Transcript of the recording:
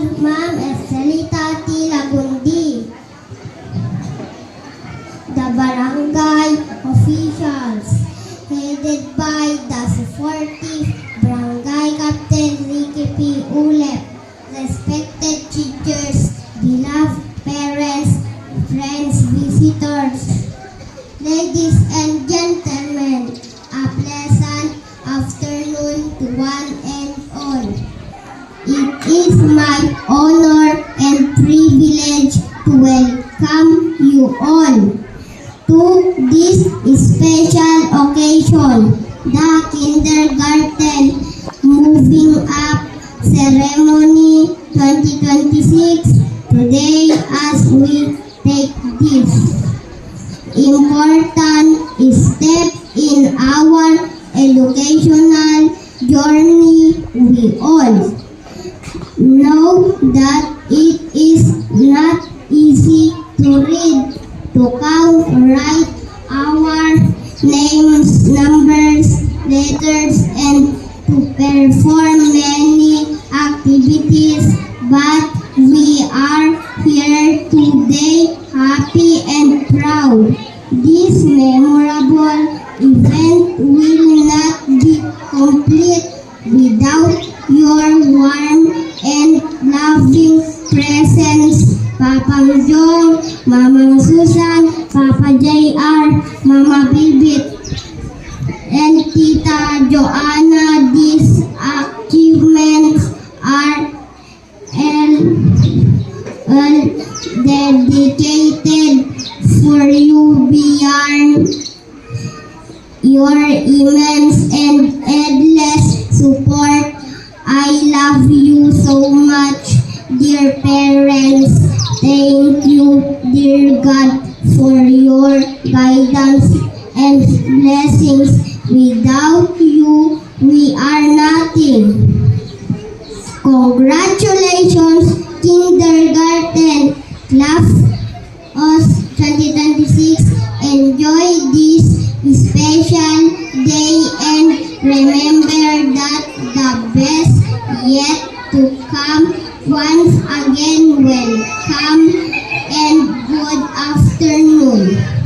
Ma'am Estelita T. Lagundi, the barangay officials, headed by the supportive Barangay Captain Ricky P. Ulep, respected teachers, beloved parents, friends, visitors, ladies and gentlemen, a pleasant afternoon to one and all. It is my honor and privilege to welcome you all to this special occasion, the Kindergarten Moving Up Ceremony 2026. Today, as we take this important step in our educational journey, we all know that it is not easy to read, to count, write our names, numbers, letters, and to perform many activities, but we are here today happy and proud. This memorable event will not be complete without your warm and loving presence, Papa Jong, Mama Susan, Papa JR, Mama Bibit, and Tita Joanna. These achievements are all dedicated for you beyond your immense and endless support. I love you so much, dear parents. Thank you, dear God, for your guidance and blessings. Without you, we are nothing. Congratulations, Kindergarten Class of 2026. Enjoy this special day and remember that the best yet to come. Once again, welcome and good afternoon.